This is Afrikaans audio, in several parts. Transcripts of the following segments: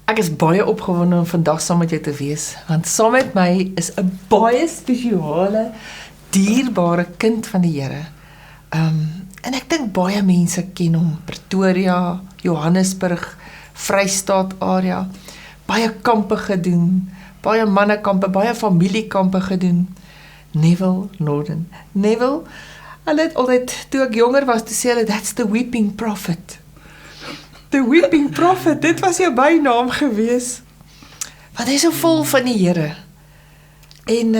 Ek is baie opgewonde om vandag saam met jou te wees, want saam met my is 'n baie spesiale, dierbare kind van die Here. En ek dink baie mense ken hom, Pretoria, Johannesburg, Vrystaat area, baie kampe gedoen, baie mannekampe, baie familiekampe gedoen. Neville Norden. Neville, hulle het altyd, toe ek jonger was, te sê hulle, that's the weeping prophet. The weeping prophet, dit was jou bynaam gewees. Want hy is so vol van die Here. En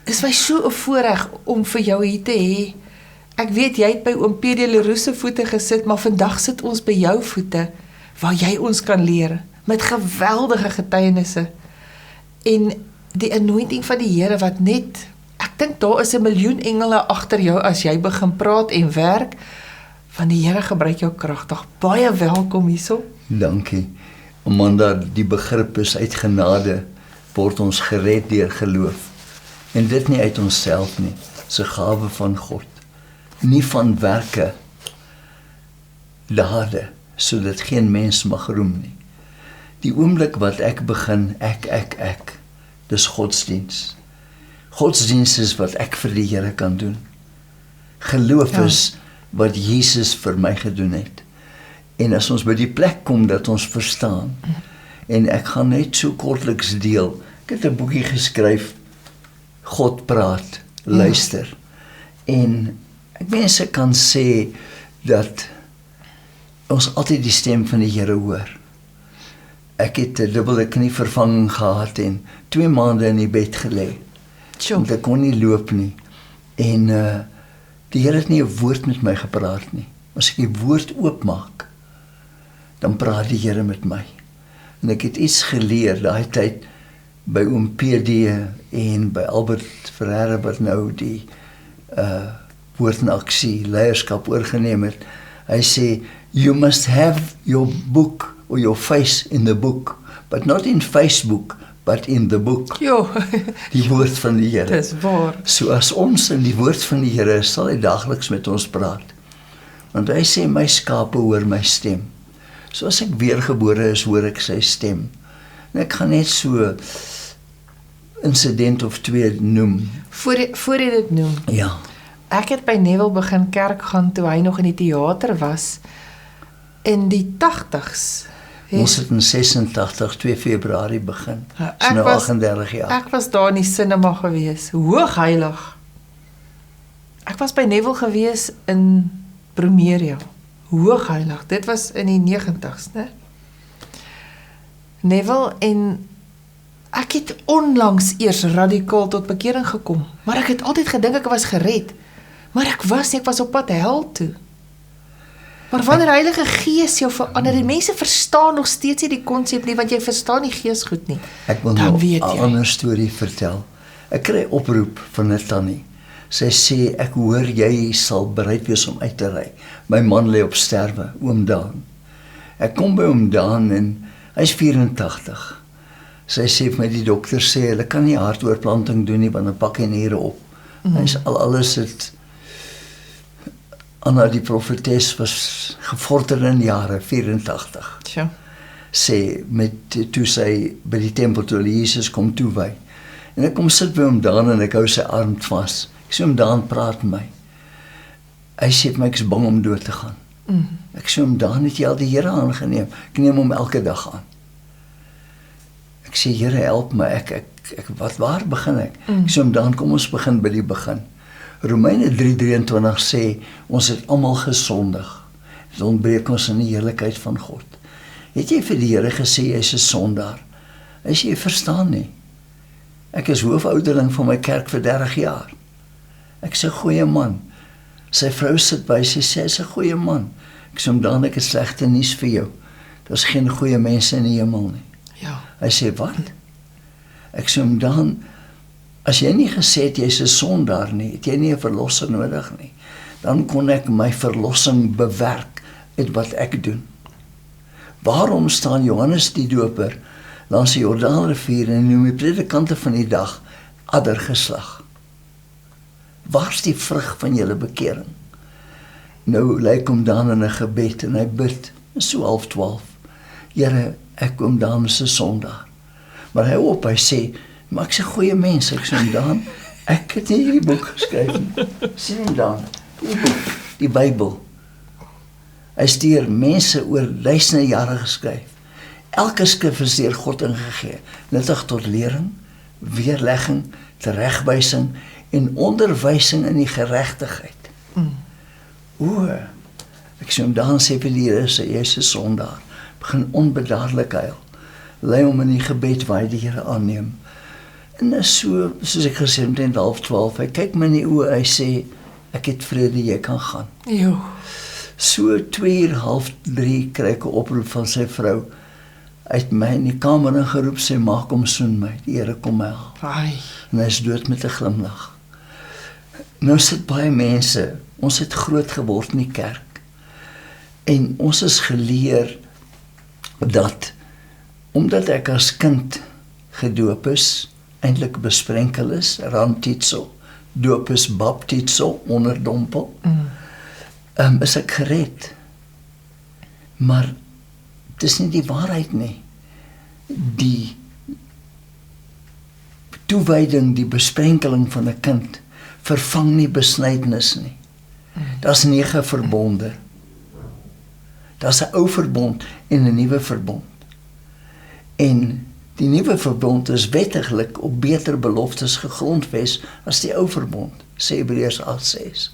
is my so 'n voorreg om vir jou hier te hê. Ek weet jy het by oom PD Leroux se voete gesit, maar vandag sit ons by jou voete, waar jy ons kan leer, met geweldige getuienisse. En die anointing van die Here wat net, ek dink daar is 1 miljoen engele agter jou as jy begin praat en werk, want die Here gebruik jou kragtig. Baie welkom hierso. Dankie. Amanda, die begrip is uit genade, word ons gered deur geloof. En dit nie uit onsself nie, dis 'n gawe van God. Nie van werke, dade, sodat geen mens mag roem nie. Die oomblik wat ek begin, ek, dis godsdiens. Godsdiens is wat ek vir die Here kan doen. Geloof is wat Jesus vir my gedoen het. En as ons by die plek kom dat ons verstaan, en ek gaan net so kortliks deel, ek het 'n boekie geskryf, God praat, luister. En ek mense kan sê dat ons altyd die stem van die Here hoor. Ek het 'n dubbele knievervanging gehad en 2 maande in die bed gelê. Want ek kon nie loop nie. En die Here het nie 'n woord met my gepraat nie. As ek die woord oopmaak, dan praat die Here met my. En ek het iets geleer daai tyd by oom PD en by Albert Ferreira wat nou die Woord en Aksie leierskap oorgeneem het. Hy sê, you must have your book or your face in the book, but not in Facebook, but in the book. Jo, Die woord van die Here. dis waar. So as ons in die woord van die Here is, sal hy daagliks met ons praat. Want hy sê, my skape hoor my stem. So as ek weergebore is, hoor ek sy stem. En ek gaan net so incident of 2 noem. Voor jy dit noem, Ja. ek het by Neville begin kerk gaan toe hy nog in die teater was, in die 80s. Ons het in 86, 2 Februarie begin. Dis nou 38 jaar. Ek was daar in die cinema gewees, hoogheilig. Ek was by Neville gewees in Bromeria, hoogheilig, dit was in die 90s, né? Neville, en ek het onlangs eers radikaal tot bekering gekom, maar ek het altyd gedink ek was gered, maar ek was op pad hel toe. Maar wanneer Heilige Gees jou verander, die mense verstaan nog steeds nie die konsep nie, want jy verstaan die Gees goed nie. Ek wil Dan nou weet 'n jy. ander storie vertel. Ek kry oproep van 'n tannie. Sy sê, ek hoor jy sal bereid wees om uit te ry. My man lê op sterwe, oom Daan. Ek kom by oom Daan en hy's 84. Sy sê vir my, die dokter sê, hulle kan nie hartoortplanting doen nie, want dan pak hy niere op. Hy's alles het, Anna die profetes was gevorder in jare, 84. Tja. Sê, toe sy by die tempel toe Jesus kom toewy. En ek kom sit by hom Daan en ek hou sy arm vas. Ek sê hom Daan, praat met my. Hy sê vir my, ek is bang om dood te gaan. Ek sê hom Daan, het jy al die Here aangeneem? Ek neem hom elke dag aan. Ek sê, Here, help my, waar begin ek? Ek sê hom Daan, kom ons begin by die begin. Romeine 3:23 sê, ons het almal gesondig. Dit ontbreek ons in die heerlikheid van God. Het jy vir die Here gesê, jy is 'n sondaar? Hy sê, jy verstaan nie. Ek is hoofouderling van my kerk vir 30 jaar. Ek sê, goeie man. Sy vrou sit by, sy sê, is 'n goeie man. Ek sê, Daan, ek het slegte nuus vir jou. Daar's geen goeie mense in die hemel nie. Ja. Hy sê, wat? Ek sê, Daan, as jy nie gesê het, jy is 'n sondaar nie, het jy nie 'n verlosser nodig nie, dan kon ek my verlossing bewerk uit wat ek doen. Waarom staan Johannes die Doper langs die Jordaanrivier en noem die predikante van die dag addergeslag? Waar's die vrug van julle bekering? Nou lyk hom dan in 'n gebed en hy bid, so 11:30. Here, ek oom Daan is 'n sondaar. Maar hy sê, maar ek is 'n goeie mens, ek sê oom Daan, ek het nie hierdie boek geskryf nie. Sê oom Daan, die boek, die Bybel. Hy is deur mense oor duisende jare geskryf. Elke skrif is deur God ingegee, nuttig tot lering, weerlegging, teregwysing en onderwysing in die geregtigheid. Ek sê hom dan sê vir die Here, jy is 'n sondaar, begin onbedaarlik huil, lei hom in die gebed waar hy die Here aanneem. En is so, soos ek gesê het, 11:30, hy kyk my in die oë, hy sê, ek het vrede, jy kan gaan. Jo. So 2:30 kry ek 'n oproep van sy vrou, hy het my in die kamer ingeroep, sê, maak hom soen my, die Here kom my haal. Ai. En hy is dood met 'n glimlag. Nou sit baie mense, ons het groot geword in die kerk, en ons is geleer dat, omdat ek as kind gedoop is, eintlik besprenkel is, randtietsel, doop is baptietsel, onderdompel, is ek gered. Maar het is nie die waarheid nie. Die toewyding, die besprenkeling van 'n kind, vervang nie besnydenis nie. Daar's 9 verbonde. Daar's 'n ou verbond en 'n nuwe verbond. En die nuwe verbond is wettiglik op beter beloftes gegrondves as die ou verbond, sê Hebreërs 8:6.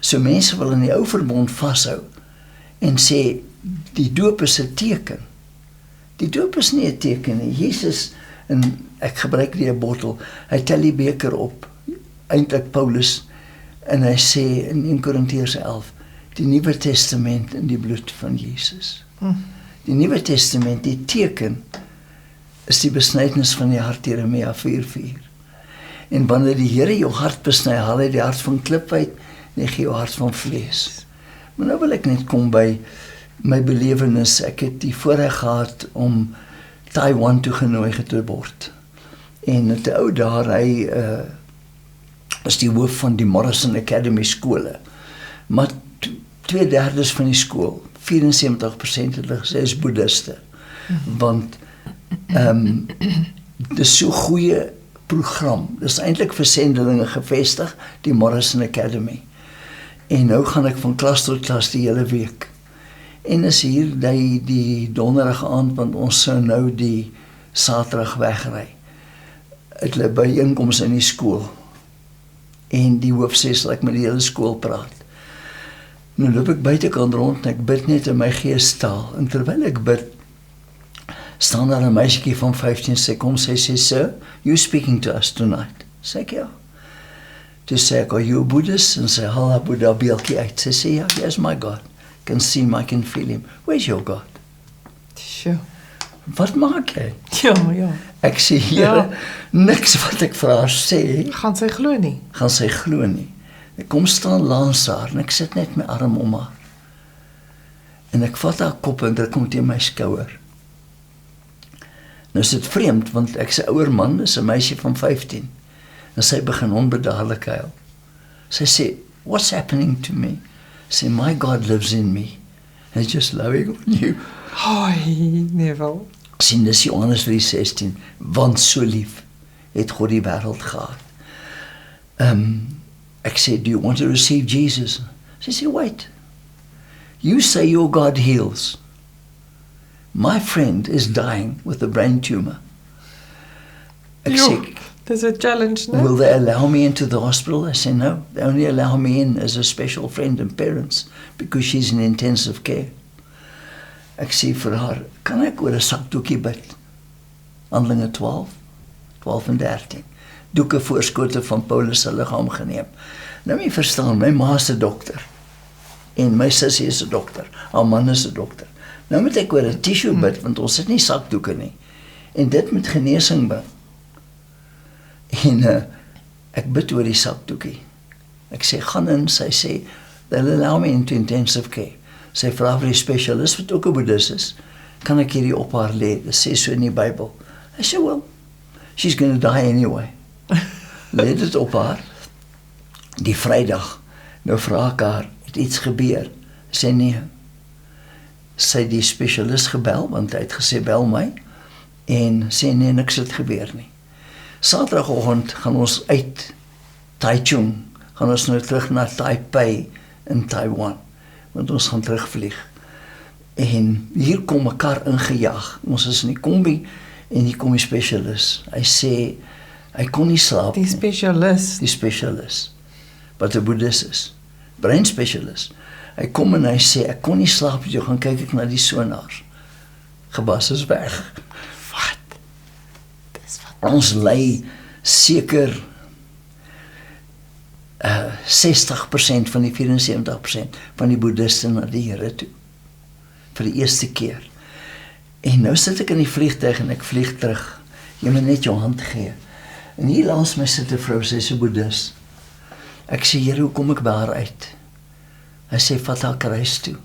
So mense wil in die ou verbond vashou en sê die doop is 'n teken. Die doop is nie 'n teken nie. Jesus, en ek gebruik die 'n bottel, hy tel die beker op, eintlik Paulus, en hy sê in 1 Korintiërs 11, die Nuwe Testament in die bloed van Jesus. Die Nuwe Testament, die teken, is die besnydenis van die hart, Jeremia 4:4. En wanneer die Here jou hart besny, haal hy die hart van klip uit, en hy gee jou hart van vlees. Maar nou wil ek net kom by my belewenis. Ek het die voorreg gehad om Taiwan toegenooi te word. En te ou daar, hy is die hoof van die Morrison Academy skole. Maar 2/3 van die skool, 74% het hulle gesê is boeddhiste. Want dis so goeie program. Dis eintlik vir sendelinge gevestig, die Morrison Academy. En nou gaan ek van klas tot klas die hele week. En is hier die donderdag aand, want ons sou nou die Saterdag wegry. Het hulle byeenkoms in die skool. En die hoof sê, sal ek met die hele skool praat. Nou loop ek buitekant rond en ek bid net in my geestaal. En terwyl ek bid, staan daar 'n meisietjie van 15, sy kom, sy sê, "Sir, you speaking to us tonight?" Sê ek, ja. Toe sê ek, "Are you a Buddhist?" En sy haal haar Buddha beeldjie uit. Sy sê, "Ja, yes, my God. Can see him, I can feel him. Where's your God?" Sjoe. Wat maak jy? Ja. Ek sê, Here, niks wat ek vir haar sê, Gaan sy glo nie? gaan sy glo nie. Ek kom staan langs haar en ek sit net my arm om haar. En ek vat haar kop en druk hom teen my skouer. Nou is dit vreemd, want ek is 'n ouer man, is 'n meisie van 15. En sy begin onbedaarlik huil. Sy sê, "What's happening to me?" Sy, "My God lives in me. He's just loving on you." Hoi, nee wel. Sien, dis Johannes 3:16, want so lief het God die wêreld gehad. Ek sê, "Do you want to receive Jesus?" Sy sê, "Wait. You say your God heals. My friend is dying with a brain tumor." Ek sê, Dis 'n challenge, né? "Will they allow me into the hospital?" I say, "No, they only allow me in as a special friend and parents because she's in intensive care." Ek sê vir haar, "Kan ek oor 'n sakdoekie bid?" Handelinge 12 en 13. Doeke voorskote van Paulus se liggaam geneem. Nou jy verstaan, my ma is 'n dokter en my sussie is 'n dokter. Haar man is 'n dokter. Nou moet ek oor 'n tissue bid, want ons het nie sakdoeke nie. En dit met genesing bring. En ek bid oor die sakdoekie. Ek sê, "Gaan in," sy sê, "They'll allow me into intensive care." Sy vra vir die spesialis wat ook 'n boeddhis is, "Kan ek hierdie op haar lê?" Dit sê so in die Bybel. Hy sê, "Well, she's going to die anyway." Lê dit op haar. Die Vrydag, nou vra ek haar, "Het iets gebeur?" Sy sê, "Nee." sy die spesialis gebel, want hy het gesê bel my, en sê nee, niks het gebeur nie. Saterdagoggend gaan ons uit Taichung, gaan ons nou terug na Taipei in Taiwan, want ons gaan terugvlieg. En hier kom mekaar ingejaag. Ons is in die kombi en hier kom die spesialis. Hy sê hy kon nie slaap Die nie. spesialis. Die spesialis, wat 'n boeddhis is, breinspesialis. Hy kom en hy sê ek kon nie slaap nie, toe gaan kyk ek na die sonaar. Gebas is weg. Wat? Dis wat. Ons lei seker 60% van die 74% van die boeddhiste na die Here toe. Vir die eerste keer. En nou sit ek in die vliegtuig en ek vlieg terug. Jy moet net jou hand gee. En hier langs my sit 'n vrou, sy is 'n boeddhis. Ek sê, Here, hoe kom ek by haar uit? Hy sê, vat haar kruis toe.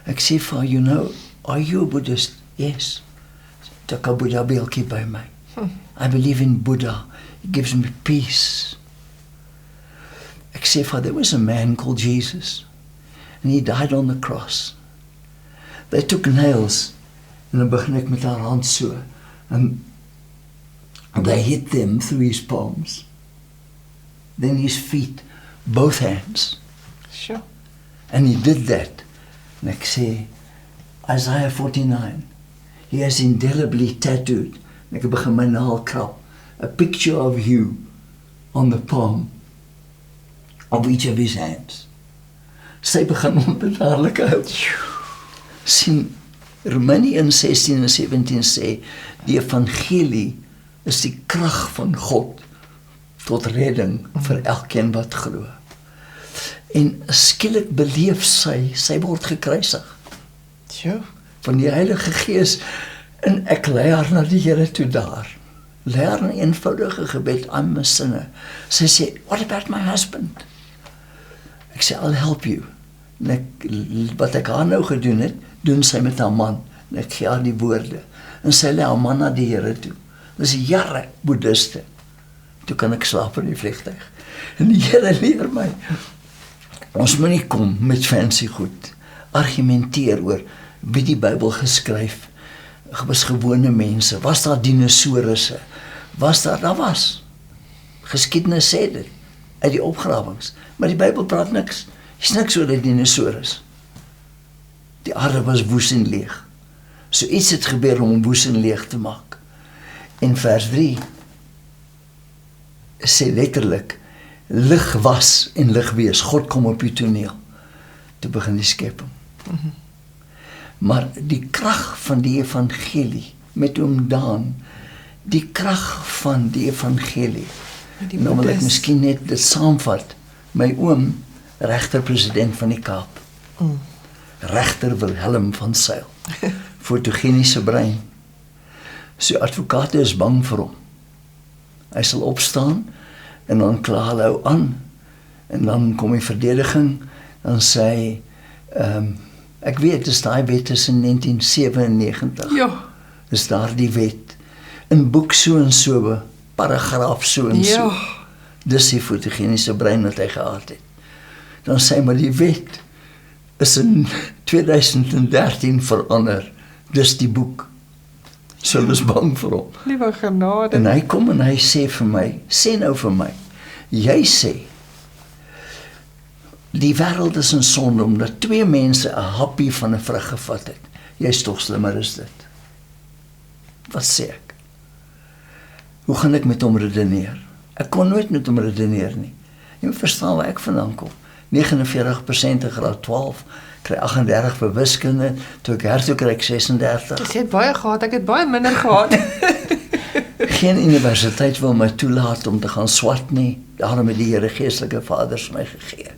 Ek sê vir haar, you know, are you a Buddhist? Yes. Ek 'n Buddha beeldjie by my. I believe in Buddha. It gives me peace. Ek sê vir haar, there was a man called Jesus. And he died on the cross. They took nails. En dan begin ek met haar hand so. And they hit them through his palms. Then his feet, both hands. Sure. And he did that. En ek sê, Isaiah 49, he has indelibly tattooed, en ek begin my naal krap, a picture of you on the palm of each of his hands. Sy begin onbedaarlik huil. Sien, Romeine 1:16 en 17 sê, die evangelie is die krag van God tot redding vir elkeen wat glo. En skielik beleef sy word gekruisig Sure. van die Heilige Gees, en ek lei haar na die Here toe daar. Lei haar 'n eenvoudige gebed, I'm a sinner. Sy sê, what about my husband? Ek sê, I'll help you. En wat ek haar nou gedoen het, doen sy met haar man. En ek gee haar die woorde. En sy lei haar man na die Here toe. Dis jare boeddhiste. Toe kan ek slaap in die vliegtuig. En die Here leer my, ons moet nie kom met fancy goed. Argumenteer oor wie die Bybel geskryf. Was gewone mense. Was daar dinosourusse? Daar was. Geskiedenis sê dit. Uit die opgrawings. Maar die Bybel praat niks. Is niks oor die dinosaurus. Die aarde was woes en leeg. So iets het gebeur om woes en leeg te maak. En vers 3 sê letterlik, lig was en lig wees. God kom op die toneel. Toe begin die skepping. Maar die krag van die evangelie, met oom Daan, die krag van die evangelie, nou wil ek miskien net dit saamvat, my oom, regter president van die Kaap, regter Wilhelm van Sail, fotogeniese brein, sy advokate is bang vir hom, hy sal opstaan, en dan kla hulle ou aan, en dan kom die verdediging, dan sê hy, ek weet, dis daai wet is in 1997, Ja. is daar die wet, in boek so en so, paragraaf so en so, dis die fotogeniese brein wat hy gehad het. Dan sê hy, maar die wet is in 2013 verander, dis die boek, so hulle is bang vir hom. Liewe genade. En hy kom en hy sê vir my, sê nou vir my, jy sê, die wêreld is in sonde omdat twee mense 'n happie van 'n vrug gevat het. Jy's tog slimmer as dit. Wat sê ek? Hoe gaan ek met hom redeneer? Ek kon nooit met hom redeneer nie. Jy moet verstaan waar ek vandaan kom. 49% in graad 12, kry 38 vir wiskunde, toe ek hertoe kry ek 36. Jy het baie gehad, ek het baie minder gehad. Geen universiteit wil my toelaat om te gaan swat nie. Daarom het die Here Geestelike Vader vir my gegee.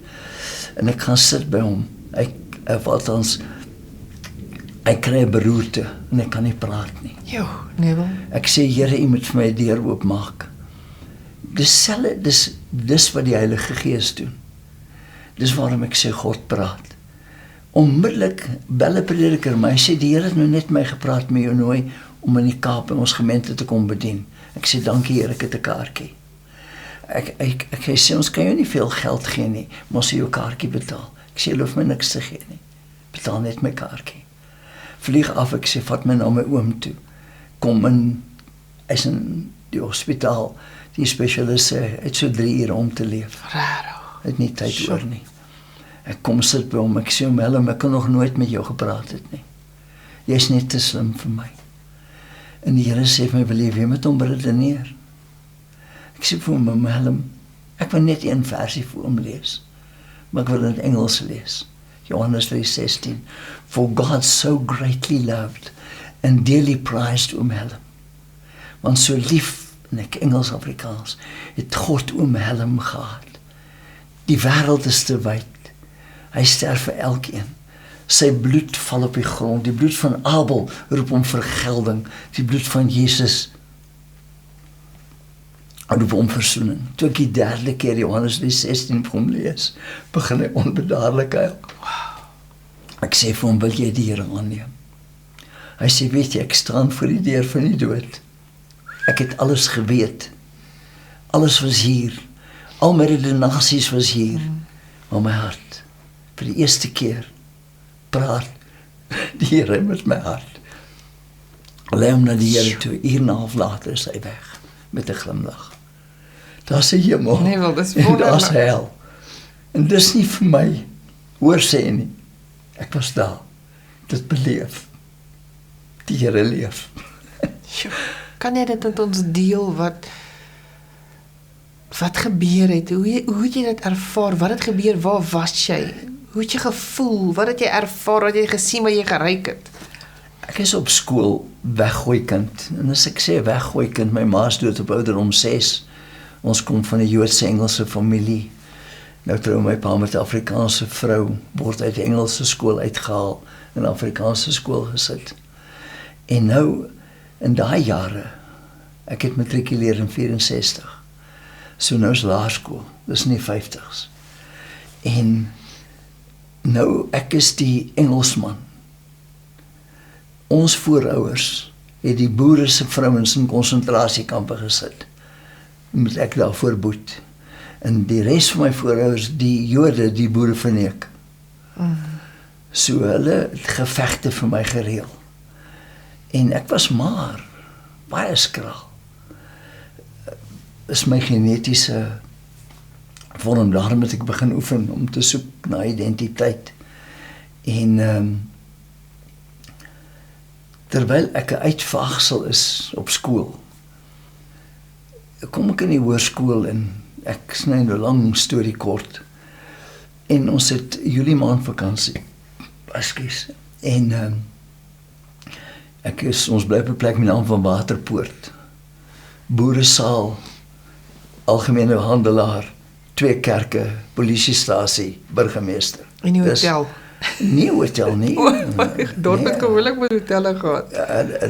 En ek gaan sit by hom. Hy kry 'n beroerte en ek kan nie praat nie. Jo, Neville. Ek sê, Here, U moet vir my 'n deur oopmaak. Dis wat die Heilige Gees doen. Dis waarom ek sê God praat. Onmiddellik bel 'n prediker my, hy sê, die Here het nou net my gepraat met jou nooi om in die Kaap in ons gemeente te kom bedien. Ek sê, dankie Here, ek het 'n kaartjie. Ek sê, ons kan jou nie veel geld gee nie, maar ons sal jou kaartjie betaal. Ek sê, jy hoef my niks te gee nie. betaal net my kaartjie. Vlieg af, ek sê, vat my na my oom toe. Kom in, hy's in die hospitaal, die spesialist sê, hy het so 3 ure om te leef. Rarig. Hy het nie tyd oor nie. Ek kom sit by hom, ek sê hom, Willem, ek kan nog nooit met jou gepraat het nie. Jy's net te slim vir my. En die Here sê vir my, wil jy weer met hom redeneer? Ek sê vir hom, Willem, ek wil net een versie vir hom lees, maar ek wil in Engels lees. Johannes 3:16. For God so greatly loved and dearly prized Willem. Want so lief, en ek Engels-Afrikaans, het God Willem gehad. Die wêreld is te wyd. Hy sterf vir elkeen. Sy bloed val op die grond. Die bloed van Abel roep om vergelding. Die bloed van Jesus roep om versoening. Toe ek die 3de keer Johannes 3:16 vir hom lees, begin hy onbedaarlik huil. Ek sê vir hom, wil jy die Here aanneem? Hy sê, weet jy, ek staan voor die deur van die dood. Ek het alles geweet. Alles was hier. Al my redenasies was hier. Maar my hart, vir die eerste keer, praat die Here met my hart. Lei hom na die Here toe, 1 uur en 'n half later is hy weg, met 'n glimlag. Daar's 'n hemel, Nee, wel, dis en wonderlik. daar's hel. En dis nie vir my, hoor sê nie. Ek was daar, dit beleef. Die Here leef. Sjoe, kan jy dit met ons deel, wat gebeur het? Hoe het jy dit ervaar? Wat het gebeur? Waar was jy? Hoe het jy gevoel? Wat het jy ervaar? Wat het jy gesien wat jy geryk het? Ek is op skool weggooi kind. En as ek sê weggooi kind, my ma is dood op ouderdom 6. Ons kom van 'n Joodse Engelse familie. Nou trou my pa met 'n Afrikaanse vrou, word uit die Engelse skool uitgehaal en in Afrikaanse skool gesit. En nou, in daai jare, ek het matrikuleer in 64. So nou is laerskool, dis in die 50's. En nou, ek is die Engelsman. Ons voorouers het die boere se vrouens in konsentrasiekampe gesit. Moet ek daarvoor boet. En die res van my voorouers, die Jode, die boere verneek. So hulle het gevegte vir my gereël. En ek was maar baie skraal. Is my genetiese vorm, daarom het ek begin oefen om te soek na identiteit. En terwyl ek 'n uitvaagsel is op skool, kom ek in die hoërskool en ek sny nou lang storie kort. En ons het Julie maand vakansie. Ekskuus. En ons bly op 'n plek met die naam van Waterpoort. Boeresaal, algemene handelaar, 2 kerke, polisiestasie, burgemeester. In die hotel? Nie hotel nie. Dorp het gewoonlik met hotelle gehad.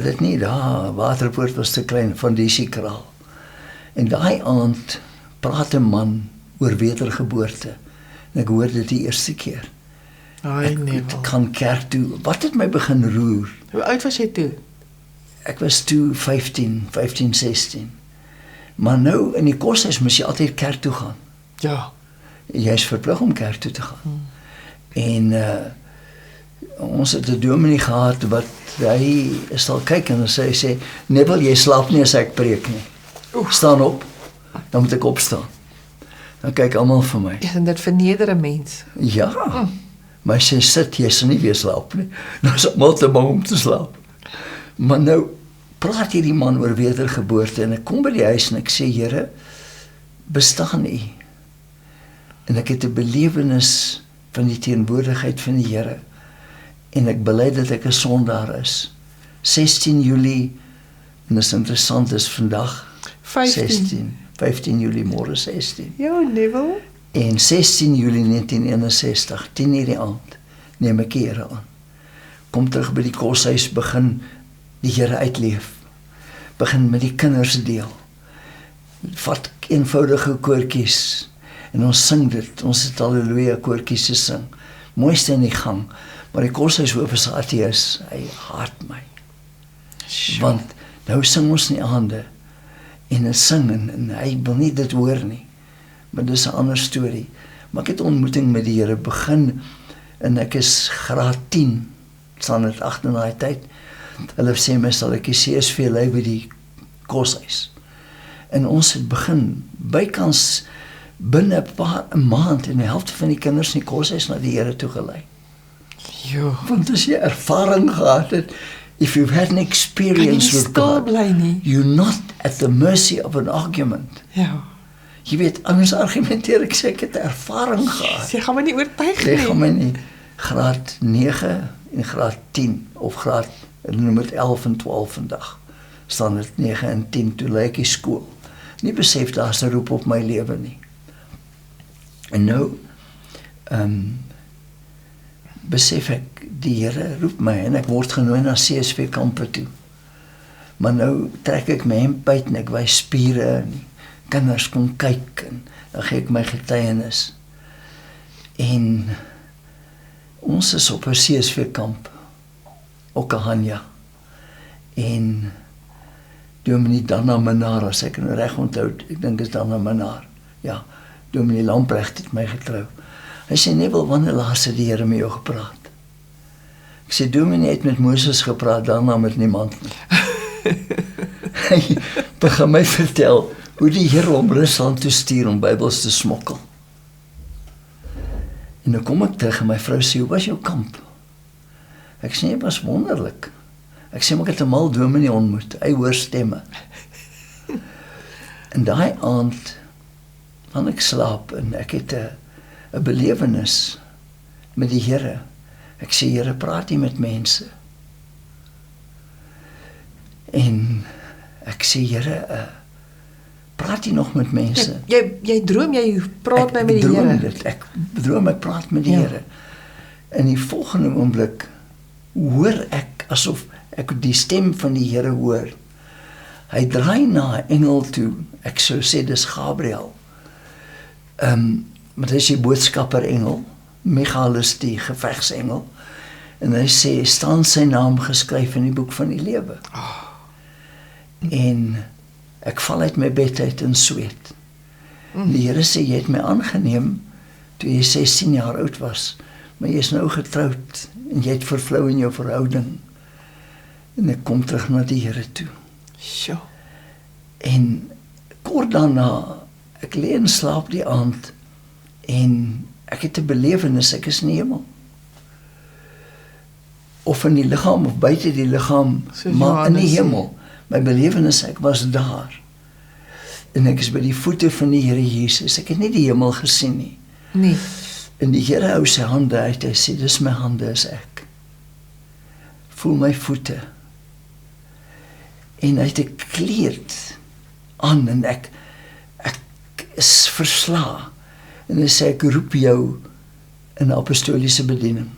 Dit nie, daar, Waterpoort was te klein, van die kraal. En daai aand praat 'n man oor wedergeboorte. En ek hoor dit die eerste keer. Ai nee. Ek kan kerk toe. Wat het my begin roer? Hoe oud was jy toe? Ek was toe 15, 16. Maar nou in die koshuis moes jy altyd kerk toe gaan. Ja. Jy is verplig om kerk toe te gaan. En ons het 'n dominee gehad wat hy sal kyk en hy sê, Neville, jy slaap nie as ek preek nie. Staan op, dan moet ek opstaan. Dan kyk almal vir my. Ja, en dit verneder 'n mens. Ja, maar as jy sit, jy sal nie weer slaap nie. Nou is almal te bang om te slaap. Maar nou praat hierdie man oor wedergeboorte en ek kom by die huis en ek sê, Here, bestaan U? En ek het 'n belewenis van die teenwoordigheid van die Here en ek bely dat ek 'n sondaar is. 16 Julie, en dit is interessant, is vandag 15 Julie, môre 16. Ja, Neville. En 16 Julie 1961, 10 uur die aand, neem ek die Here aan. Kom terug by die koshuis, begin die Here uitleef. Begin met die kinders deel. Vat eenvoudige koortjies en ons sing dit. Ons het Halleluja koortjies gesing. Mooiste in die gang. Maar die koshuishoof is ateïs. Hy haat my. Want nou sing ons in die aande en hy sing en hy wil nie dit hoor nie. Maar dis 'n ander storie. Maar ek het 'n ontmoeting met die Here begin En ek is graad 10, standaard 8 in daai tyd. Hulle sê my sal ek die CSV lei by die koshuis. En ons het begin bykans binne 'n maand en die helfte van die kinders in die koshuis na die Here toe gelei. Jo. Want as jy ervaring gehad het, if you've had an Kan jy experience nie with stil God, bly nie? you're not at the mercy of an argument. Ja. Jy weet, ouens argumenteer, ek sê ek het ervaring gehad. Jy gaan my nie oortuig Jy gaan nie. my nie. Graad 9 en graad 10 of graad, noem dit 11 en 12 vandag. Staan dit 9 en 10 toe lê ek die skool. Nie besef daar's 'n roep op my lewe nie. En nou besef ek die Here roep my en ek word genooi na CSV kampe toe. Maar nou trek ek my hemp uit en ek wys spiere en kinders kom kyk en dan gee ek my getuienis. En ons is op 'n CSV kamp, Okahanja. En Dominee Danna Menaar, as ek nou reg onthou, ek dink is Danna Menaar. Ja, Dominee Lamprecht het my getrou. Hy sê, Neville, wanneer laas het die Here met jou gepraat? Ek sê, Dominee het met Moses gepraat, daarna met niemand nie. Hy begin my vertel hoe die Here hom Rusland toe stuur om Bybels te smokkel. En dan kom ek terug en my vrou sê, hoe was jou kamp? Ek sê, het was wonderlik. Ek sê, maar ek het 'n mal dominee ontmoet, hy hoor stemme. En daai aand, gaan ek slaap en ek het 'n belewenis met die Here. Ek sê, Here, praat nie met mense. En ek sê, Here, praat nie nog met mense. Jy droom, jy praat met die droom Here. dit, ek droom, ek praat met die Ja. Here. In die volgende oomblik hoor ek asof ek die stem van die Here hoor. Hy draai na 'n engel toe, ek sou sê dis Gabriël. Maar dis die boodskapper engel, Michael is die gevegsengel. En hy sê, staan sy naam geskryf in die boek van die lewe. En ek val uit my bed uit in sweet. Die Here sê, jy het my aangeneem toe jy 16 jaar oud was, maar jy is nou getroud en jy het vervlou in jou verhouding. En ek kom terug na die Here toe. Sjoe. En kort daarna, ek lê in slaap die aand en ek het 'n belewenis, ek is in die hemel. Of in die liggaam of buite die liggaam, Soos maar in die Johannes sê. hemel. My belewenis, ek was daar. En ek is by die voete van die Here Jesus. Ek het nie die hemel gesien nie. Nee. En die Here hou sy hande uit, hy sê, dis my hande is ek. Voel my voete. En hy het 'n kleed aan en ek is versla. En hy sê, ek roep jou in apostoliese bediening.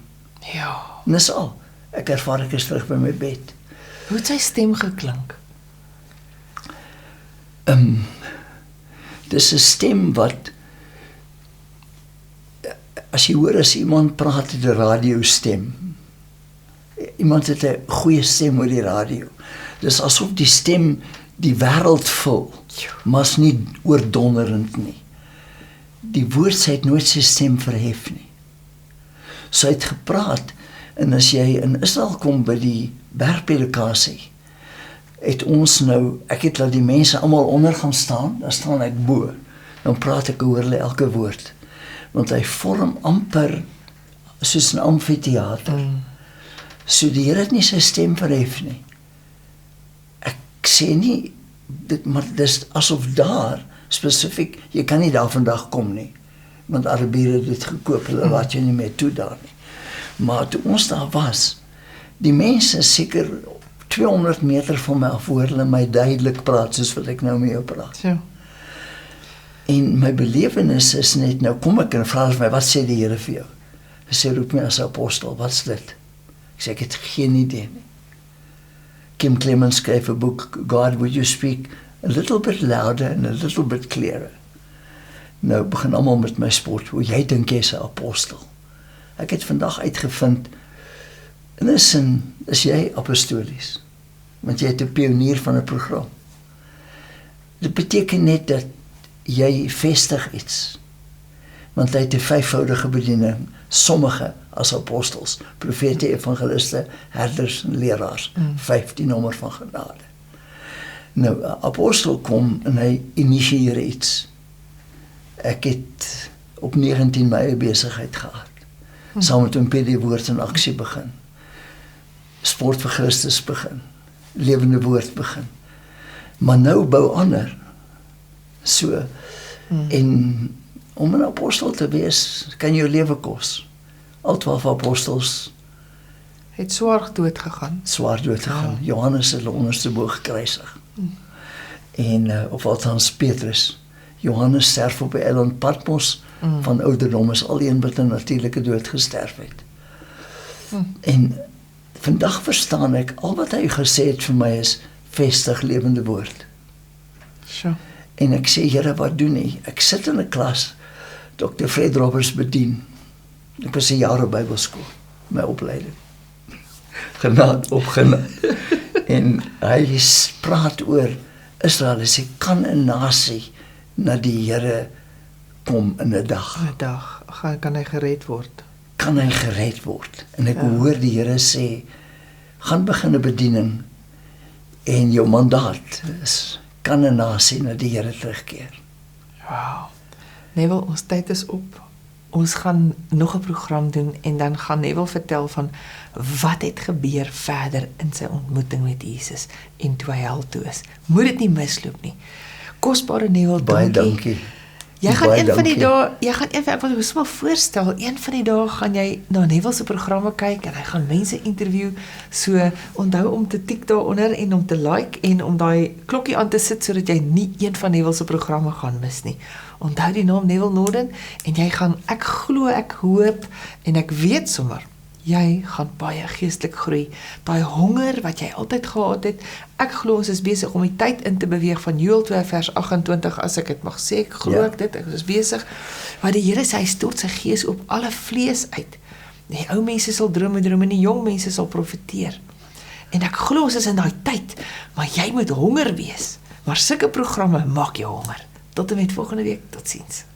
Ja. En dis al. Ek ervaar ek is terug by my bed. Hoe het sy stem geklink? Dis 'n stem wat, as jy hoor as iemand praat het 'n radiostem. Iemand het 'n goeie stem oor die radio. Dis asof die stem die wêreld vul, maar is nie oordonderend nie. Die woord sê het nooit sy stem verhef nie. Sy het gepraat, en as jy in Israel kom by die bergpredikasie, het ons nou, ek het laat die mense almal onder gaan staan, dan staan ek bo, dan praat ek oor hulle elke woord, want hy vorm amper soos 'n amfitheater. So die Here het nie sy stem verhef nie. Ek sê nie, maar dis asof daar, spesifiek, jy kan nie daar vandag kom nie, want Arabiere het dit gekoop, hulle laat jy nie meer toe daar nie. Maar toe ons daar was, die mense seker 200 meter van my af hoor hulle my duidelik praat, soos wat ek nou met jou praat. So. En my belewenis is net, nou kom ek en vra hulle my, wat sê die Here vir jou? Hy sê, roep my as 'n apostel, wat is dit? Ek sê, ek het geen idee nie. Kim Clemens skryf 'n boek, God, would you speak a little bit louder and a little bit clearer? Nou begin almal met my sport, hoe jy dink jy's 'n apostel. Ek het vandag uitgevind, in 'n sin is jy apostolies, want jy het 'n pionier van 'n program. Dit beteken net dat jy vestig iets, want hy het 'n vyfvoudige bediening, sommige as apostels, profete, evangeliste, herders en leraars, 15 nommer van genade. Nou, 'n apostel kom en hy initieer iets. Ek het op 19 Mei 'n besigheid gehad. Saam met hom die woord in aksie begin. Sport vir Christus begin. Lewende woord begin. Maar nou bou ander. So. En om 'n apostel te wees, kan jou lewe kos. Al 12 apostels Het swaar dood gegaan. swaar dood gegaan. Johannes het hulle onderste bo gekruisig. En of althans Petrus. Johannes sterf op die eiland Patmos van ouderdom, is al een wat 'n natuurlike dood gesterf het. En vandag verstaan ek, al wat hy gesê het vir my is, vestig lewende woord. So. En ek sê, Here, wat doen hy? Ek sit in 'n klas, Dr. Fred Roberts bedien. Ek was 'n jaar op Bybelskool, my opleiding. Genade op genade. En hy praat oor Israel, hy sê, kan 'n nasie na die Here kom in 'n dag? 'n dag kan hy gered word. Kan hy gered word? En ek hoor die Here sê, gaan begin 'n bediening en jou mandaat is, kan 'n nasie na die Here terugkeer. Wow. Neville, ons tyd is op. Ons gaan nog 'n program doen en dan gaan Neville vertel van wat het gebeur verder in sy ontmoeting met Jesus en toe hy hel toe is. Moet dit nie misloop nie. Kosbare Neville, Baie dankie. Jy gaan Baie een van die dankie. dae, ek wil jou voorstel, een van die dae gaan jy na Neville se programme kyk en hy gaan mense interview. So onthou om te tik daaronder en om te like en om daai klokkie aan te sit sodat jy nie een van Neville se programme gaan mis nie. Onthou die naam Neville Norden en jy gaan, ek glo, ek hoop en ek weet sommer, jy gaan baie geestelik groei. Daai honger wat jy altyd gehad het, ek glo ons is besig om die tyd in te beweeg van Joël 2 vers 28, as ek dit mag sê, ek glo ek dit, ek is besig, waar die Here sê, hy stort sy gees op alle vlees uit. Die ou mense sal drome en die jong mense sal profeteer. En ek glo ons is in daai tyd, maar jy moet honger wees. Maar sulke programme maak jou honger. Tot en met volgende week, totsiens.